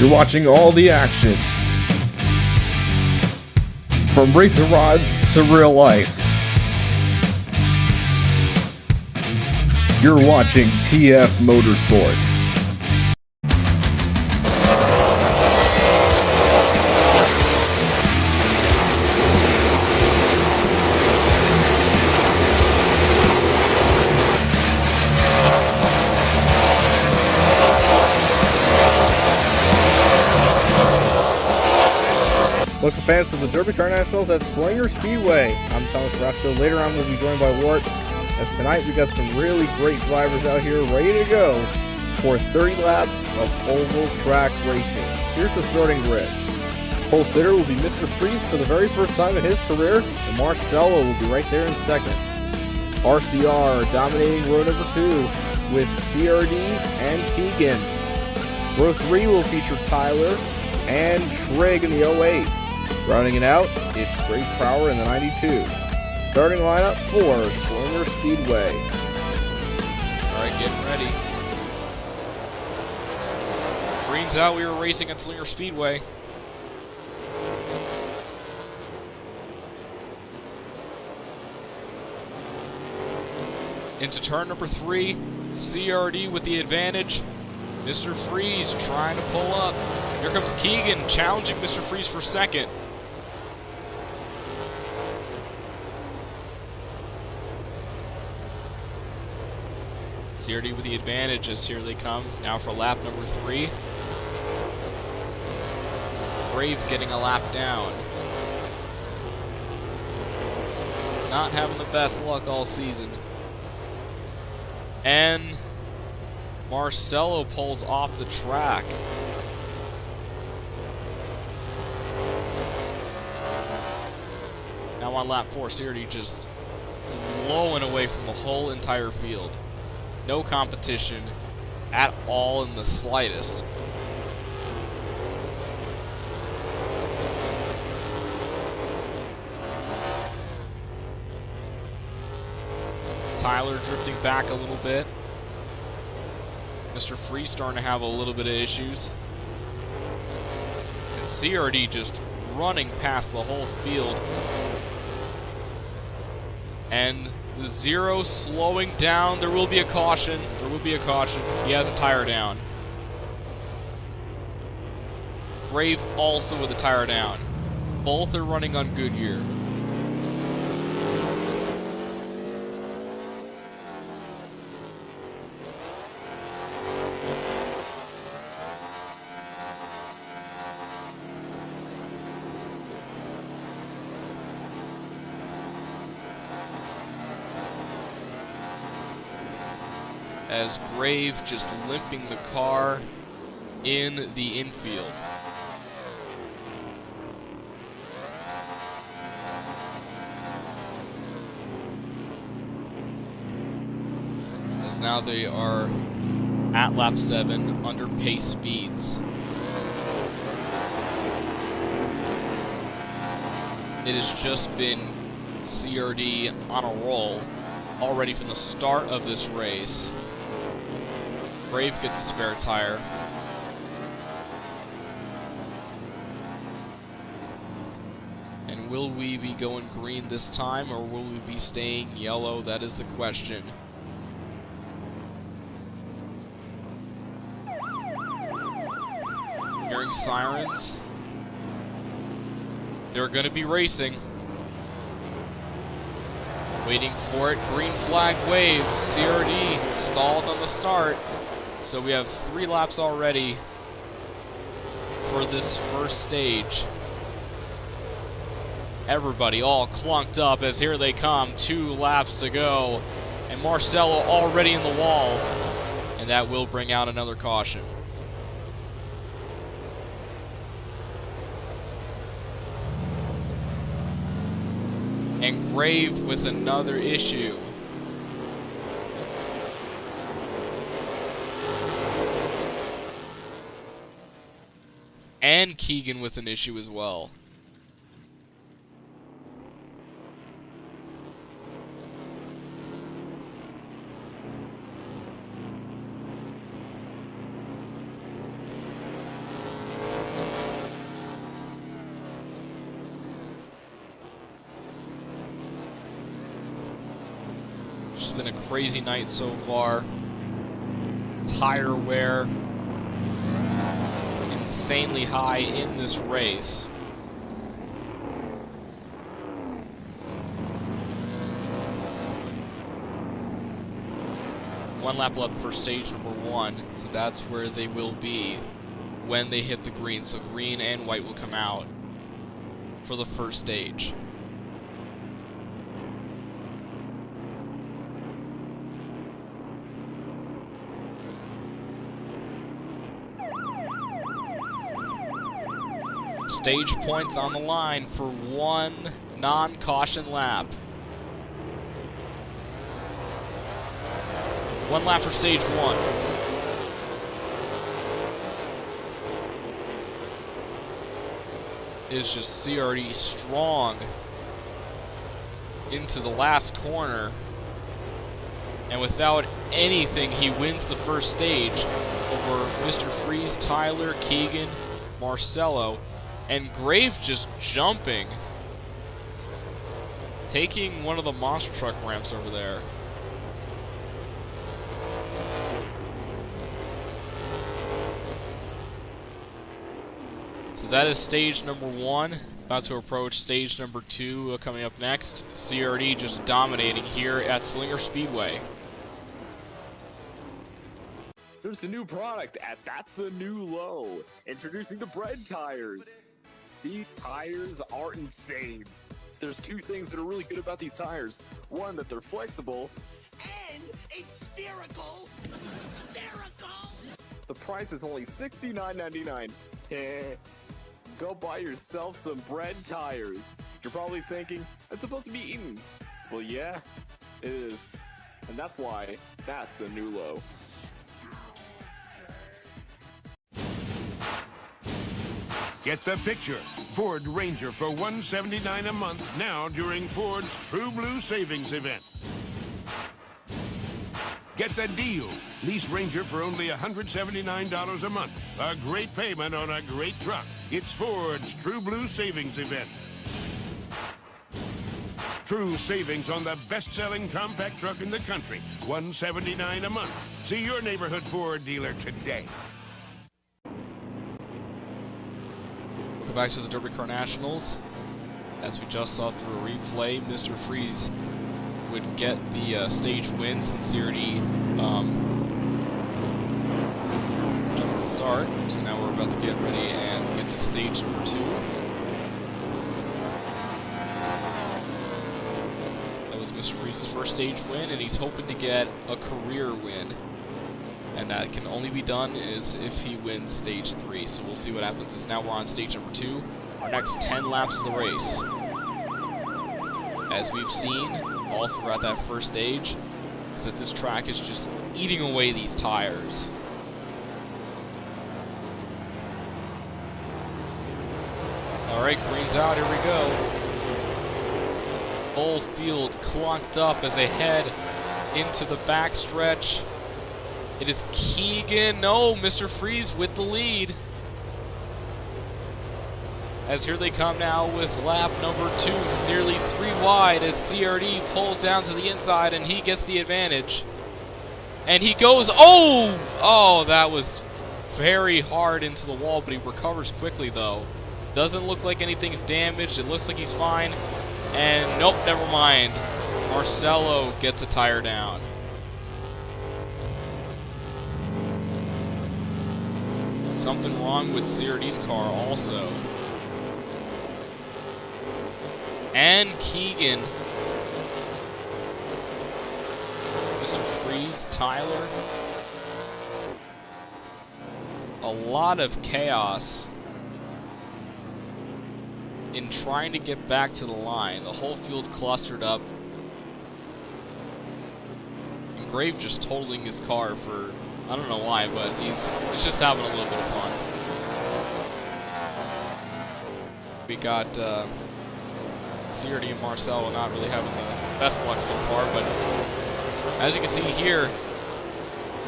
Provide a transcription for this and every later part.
You're watching all the action. From racing rods to real life. You're watching TF Motorsports. Welcome fans to the Derby Car Nationals at Slinger Speedway. I'm Thomas Roscoe. Later on we'll be joined by Wart. As tonight we got some really great drivers out here ready to go for 30 laps of oval track racing. Here's the starting grid. Pole sitter will be Mr. Freeze for the very first time in his career, and Marcelo will be right there in second. RCR dominating row number 2 with CRD and Keegan. Row 3 will feature Tyler and Trigg in the 08. Rounding it out, it's Greg Prowler in the 92. Starting lineup for Slinger Speedway. All right, getting ready. Green's out, we were racing at Slinger Speedway. Into turn number 3, CRD with the advantage. Mr. Freeze trying to pull up. Here comes Keegan challenging Mr. Freeze for second. CRD with the advantage as here they come. Now for lap number 3. Brave getting a lap down. Not having the best luck all season. And Marcelo pulls off the track. Now on lap 4, CRD just blowing away from the whole entire field. No competition at all in the slightest. Tyler drifting back a little bit. Mr. Freeze starting to have a little bit of issues. And CRD just running past the whole field. And the 0 slowing down. There will be a caution. There will be a caution. He has a tire down. Grave also with a tire down. Both are running on Goodyear. As Grave just limping the car in the infield. As now they are at lap 7 under pace speeds. It has just been CRD on a roll already from the start of this race. Brave gets a spare tire. And will we be going green this time, or will we be staying yellow? That is the question. Hearing sirens. They're going to be racing. Waiting for it. Green flag waves. CRD stalled on the start. So we have 3 laps already for this first stage. Everybody all clunked up as here they come. 2 laps to go. And Marcelo already in the wall. And that will bring out another caution. And Grave with another issue. And Keegan with an issue as well. been a crazy night so far. Tire wear insanely high in this race. One lap left for stage number 1, so that's where they will be when they hit the green. So green and white will come out for the first stage. Stage points on the line for one non-caution lap. One lap for stage 1. It's just CRD strong into the last corner. And without anything, he wins the first stage over Mr. Freeze, Tyler, Keegan, Marcelo, and Grave just jumping. Taking one of the monster truck ramps over there. So that is stage number 1. About to approach stage number 2 coming up next. CRD just dominating here at Slinger Speedway. There's a new product at That's a New Low. Introducing the bread tires. These tires are insane. There's two things that are really good about these tires. One, that they're flexible. And it's spherical. Spherical. The price is only $69.99. Go buy yourself some bread tires. You're probably thinking, it's supposed to be eaten. Well, yeah, it is. And that's why that's a new low. Get the picture. Ford Ranger for $179 a month now during Ford's True Blue Savings event. Get the deal. Lease Ranger for only $179 a month. A great payment on a great truck. It's Ford's True Blue Savings event. True savings on the best-selling compact truck in the country. $179 a month. See your neighborhood Ford dealer today. Welcome back to the Derby Car Nationals. As we just saw through a replay, Mr. Freeze would get the stage win since he already jumped the start. So now we're about to get ready and get to stage number 2. That was Mr. Freeze's first stage win, and he's hoping to get a career win. And that can only be done is if he wins stage 3. So we'll see what happens. As now we're on stage number 2. Our next 10 laps of the race. As we've seen all throughout that first stage, is that this track is just eating away these tires. Alright, green's out, here we go. Whole field clunked up as they head into the backstretch. It is Keegan, no, Mr. Freeze with the lead. As here they come now with lap number 2, nearly 3 wide as CRD pulls down to the inside and he gets the advantage. And he goes, oh, that was very hard into the wall, but he recovers quickly though. Doesn't look like anything's damaged, it looks like he's fine. And nope, never mind. Marcelo gets a tire down. Something wrong with CRD's car also. And Keegan. Mr. Freeze, Tyler. A lot of chaos in trying to get back to the line. The whole field clustered up. And Grave just totaling his car for, I don't know why, but he's just having a little bit of fun. We got CRD and Marcel not really having the best luck so far, but as you can see here,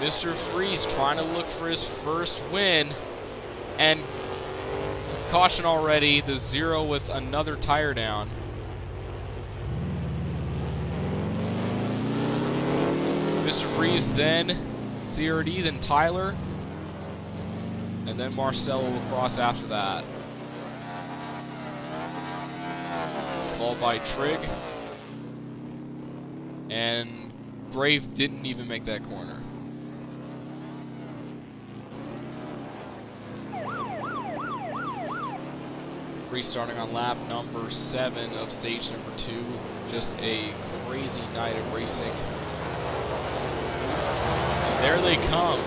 Mr. Freeze trying to look for his first win, and caution already, the 0 with another tire down. Mr. Freeze, then CRD, then Tyler, and then Marcelo will cross after that. Followed by Trig. And Grave didn't even make that corner. Restarting on lap number 7 of stage number 2. Just a crazy night of racing. And there they come.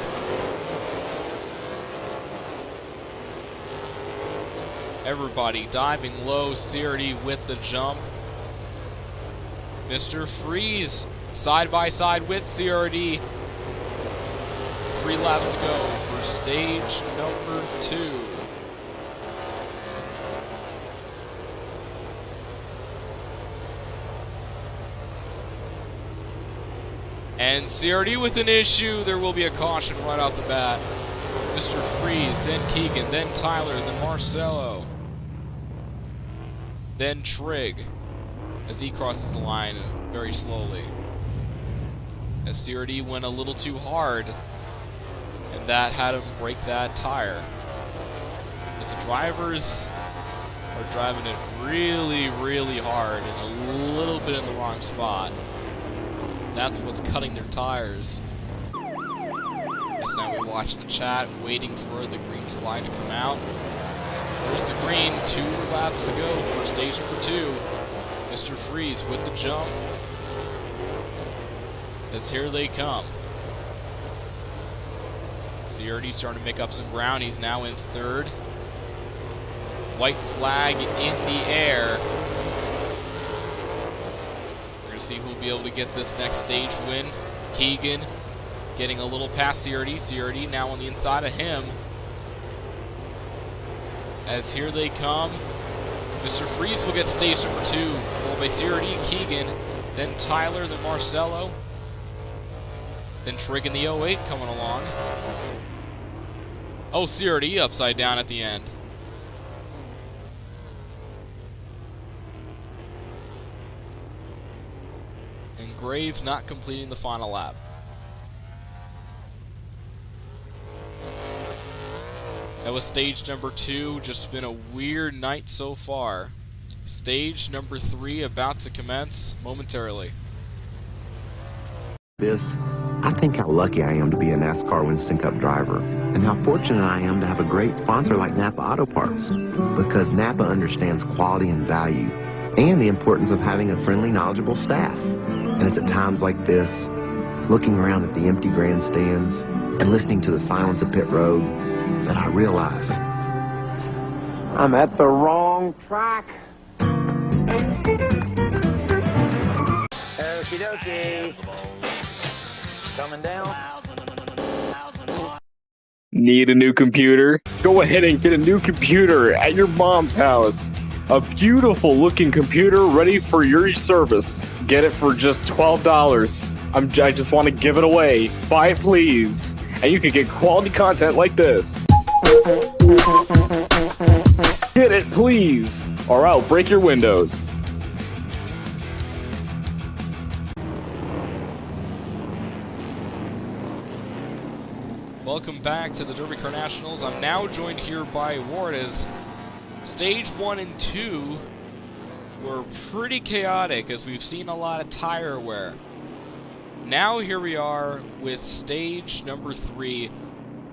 Everybody diving low, CRD with the jump. Mr. Freeze side by side with CRD. 3 laps to go for stage number 2. And CRD with an issue. There will be a caution right off the bat. Mr. Freeze, then Keegan, then Tyler, then Marcelo. Then Trig, as he crosses the line very slowly. As CRD went a little too hard, and that had him break that tire. As the drivers are driving it really, really hard and a little bit in the wrong spot. That's what's cutting their tires. As now we watch the chat, waiting for the green flag to come out. There's the green, 2 laps to go for stage number 2. Mr. Freeze with the jump. As here they come. CRD starting to make up some ground. He's now in 3rd. White flag in the air. We're going to see who will be able to get this next stage win. Keegan getting a little past CRD. CRD now on the inside of him. As here they come. Mr. Freeze will get stage number 2, followed by CRD, Keegan, then Tyler, then Marcelo, then Trig in the 08 coming along. Oh, CRD upside down at the end. And Grave not completing the final lap. That was stage number 2. Just been a weird night so far. Stage number 3 about to commence momentarily. I think how lucky I am to be a NASCAR Winston Cup driver, and how fortunate I am to have a great sponsor like Napa Auto Parts, because Napa understands quality and value, and the importance of having a friendly, knowledgeable staff. And it's at times like this, looking around at the empty grandstands and listening to the silence of pit road, that I realize I'm at the wrong track. Okie dokie. Coming down. Need a new computer? Go ahead and get a new computer at your mom's house. A beautiful looking computer ready for your service. Get it for just $12. I just want to give it away. Buy it, please. And you can get quality content like this. Get it, please, or I'll break your windows. Welcome back to the Derby Car Nationals. I'm now joined here by Ward as stage 1 and 2 were pretty chaotic as we've seen a lot of tire wear. Now here we are with stage number 3.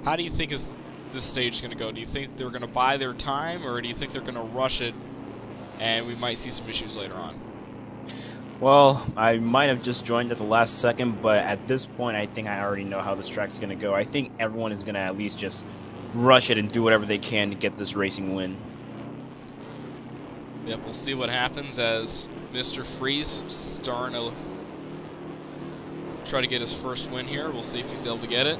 How do you think is this stage going to go? Do you think they're going to buy their time, or do you think they're going to rush it and we might see some issues later on? Well, I might have just joined at the last second, but at this point, I think I already know how this track's going to go. I think everyone is going to at least just rush it and do whatever they can to get this racing win. Yep, we'll see what happens as Mr. Freeze starting to try to get his first win here. We'll see if he's able to get it.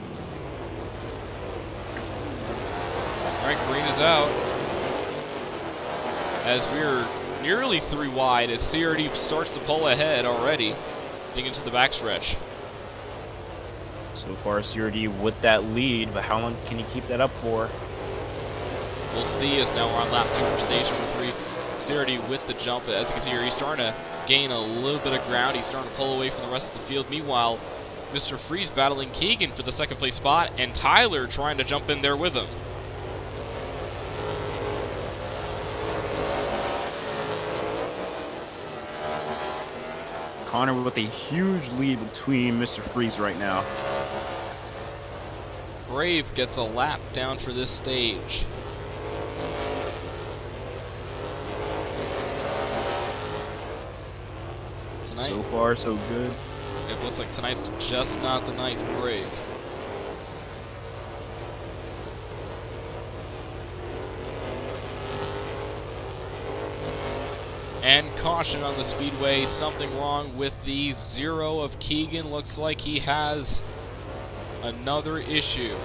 All right, green is out. As we're nearly 3 wide, as CRD starts to pull ahead already, getting into the backstretch. So far, CRD with that lead, but how long can he keep that up for? We'll see as now we're on lap 2 for stage number 3. CRD with the jump. As you can see here, he's starting to gain a little bit of ground. He's starting to pull away from the rest of the field. Meanwhile, Mr. Freeze battling Keegan for the second place spot, and Tyler trying to jump in there with him. Connor with a huge lead between Mr. Freeze right now. Brave gets a lap down for this stage. Tonight, So far, so good. it looks like tonight's just not the night for Brave. And caution on the Speedway, something wrong with the 0 of Keegan. Looks like he has another issue.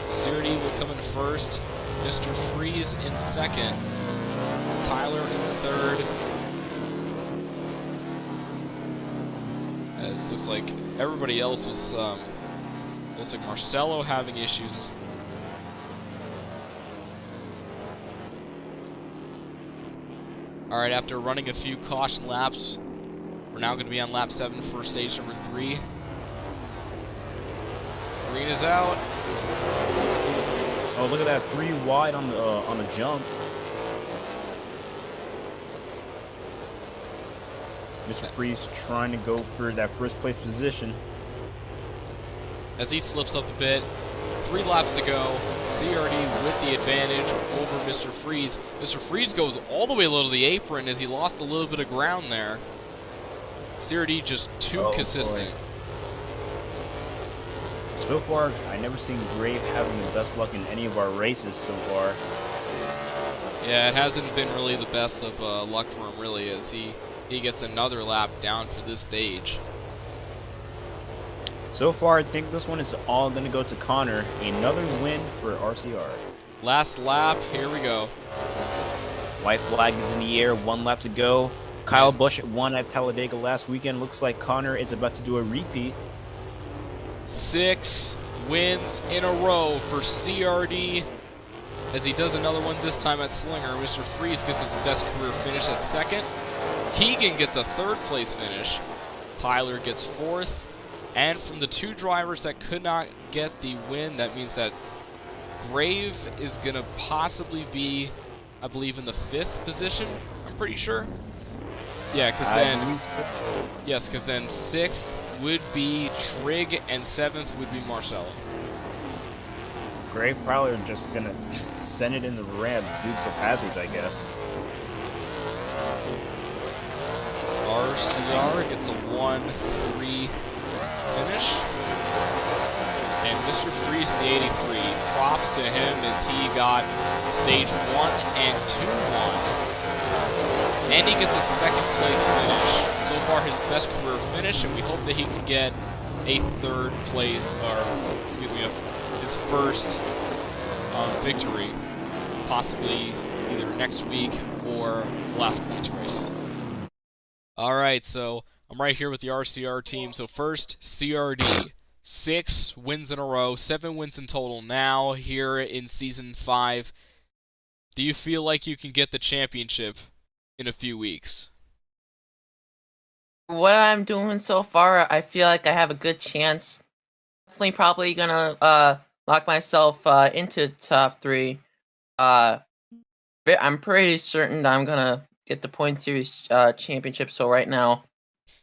So CRD will come in first, Mr. Freeze in second, Tyler in third. This looks like everybody else was, looks like Marcelo having issues. Alright, after running a few caution laps, we're now going to be on lap 7 for stage number 3. Green is out. Oh, look at that, 3 wide on the jump. Mr. Freeze trying to go for that first place position. As he slips up a bit, 3 laps to go. CRD with the advantage over Mr. Freeze. Mr. Freeze goes all the way low to the apron as he lost a little bit of ground there. CRD just too consistent. Boy. So far, I never seen Brave having the best luck in any of our races so far. Yeah, it hasn't been really the best of luck for him, really, as he gets another lap down for this stage. So far, I think this one is all going to go to Connor. Another win for RCR. Last lap, here we go. White flag is in the air, 1 lap to go. Kyle Busch won at Talladega last weekend. Looks like Connor is about to do a repeat. 6 wins in a row for CRD as he does another one this time at Slinger. Mr. Freeze gets his best career finish at second. Keegan gets a 3rd place finish. Tyler gets 4th. And from the 2 drivers that could not get the win, that means that Grave is going to possibly be, I believe, in the 5th position. I'm pretty sure. Yeah, because then, yes, because then 6th would be Trig and 7th would be Marcelo. Grave probably are just gonna send it in the ram, Dukes of Hazzard, I guess. RCR gets a 1-3 finish. And Mr. Freeze in the 83, props to him as he got stage 1 and 2-1. And he gets a 2nd place finish. So far his best career finish, and we hope that he can get a 3rd place, or excuse me, his first victory, possibly either next week or last points race. Alright, so I'm right here with the RCR team. So first, CRD. 6 wins in a row, 7 wins in total now here in Season 5. Do you feel like you can get the championship in a few weeks? What I'm doing so far, I feel like I have a good chance. Definitely probably gonna lock myself into top 3. I'm pretty certain that I'm gonna get the Point Series championship, so right now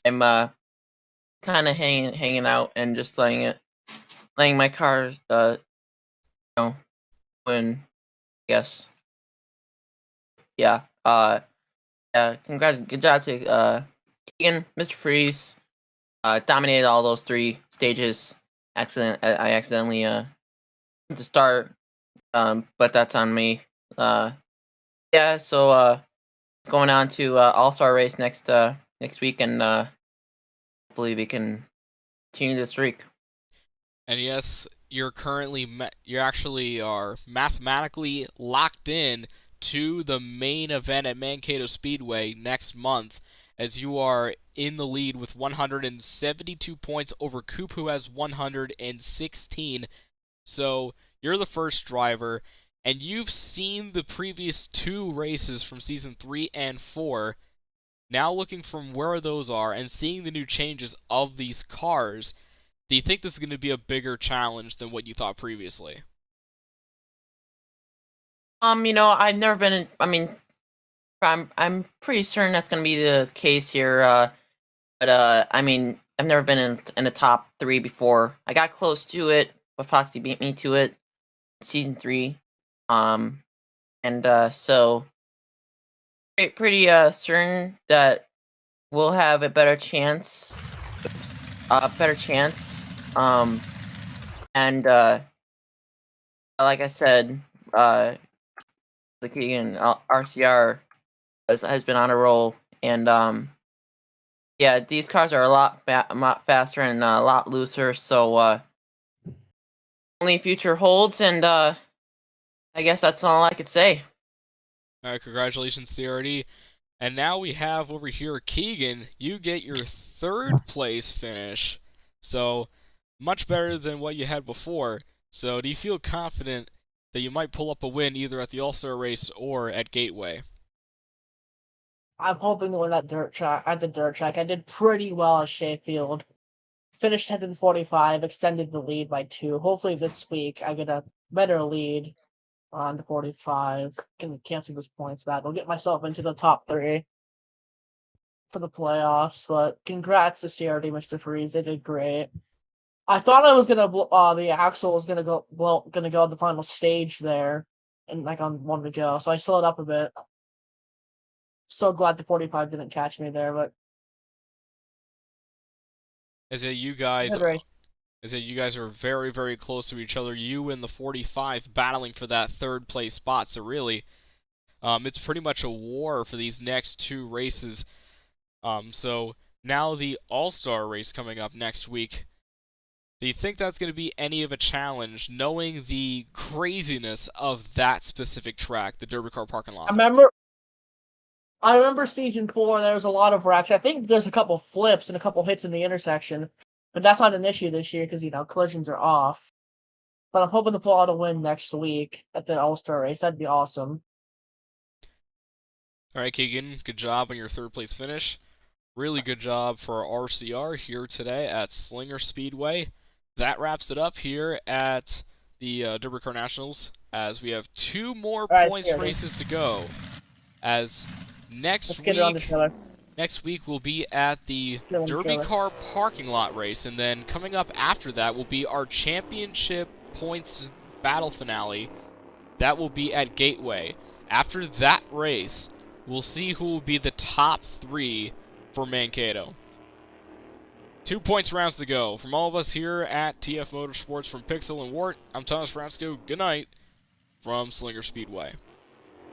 I'm kind of hanging out and just letting my car win, I guess. Yeah. Good job to Keegan, Mr. Freeze. Dominated all those 3 stages. I accidentally to start, but that's on me. Yeah. So going on to All-Star race next week, and hopefully we can continue the streak. And yes, you're currently you actually are mathematically locked in to the main event at Mankato Speedway next month, as you are in the lead with 172 points over Coop, who has 116. So you're the first driver, and you've seen the previous 2 races from Season 3 and 4. Now looking from where those are and seeing the new changes of these cars, do you think this is going to be a bigger challenge than what you thought previously? I've never been in, I'm pretty certain that's gonna be the case here. I've never been in the top 3 before. I got close to it, but Foxy beat me to it in season 3. So pretty certain that we'll have a better chance. Better chance. Like I said, the Keegan RCR has been on a roll, and yeah, these cars are a lot faster and a lot looser. So only future holds, and I guess that's all I could say. All right, congratulations, CRD. And now we have over here Keegan. You get your 3rd place finish, so much better than what you had before. So do you feel confident that you might pull up a win either at the All-Star race or at Gateway? I'm hoping to win at the dirt track. I did pretty well at Sheffield. Finished 10 to 45, extended the lead by 2. Hopefully this week I get a better lead on the 45. Can cancel this points battle. Get myself into the top 3 for the playoffs. But congrats to CRD, Mr. Freeze. They did great. I thought I was gonna the axle was gonna go on the final stage there, and like on one to go. So I slowed up a bit. So glad the 45 didn't catch me there, but Is it you guys? good race. Is that you guys are very, very close to each other. You and the 45 battling for that 3rd place spot. So really, it's pretty much a war for these next 2 races. So now the All-Star race coming up next week. Do you think that's going to be any of a challenge, knowing the craziness of that specific track, the Derby Car parking lot? I remember season 4. There was a lot of wrecks. I think there's a couple flips and a couple hits in the intersection, but that's not an issue this year because collisions are off. But I'm hoping to pull out a win next week at the All-Star race. That'd be awesome. All right, Keegan, good job on your 3rd place finish. Really good job for RCR here today at Slinger Speedway. That wraps it up here at the Derby Car Nationals, as we have 2 more points races to go. As next week will be at the Derby Car parking lot race, and then coming up after that will be our championship points battle finale. That will be at Gateway. After that race, we'll see who will be the top 3 for Mankato. 2 points rounds to go. From all of us here at TF Motorsports, from Pixel and Wart, I'm Thomas Francisco. Good night from Slinger Speedway.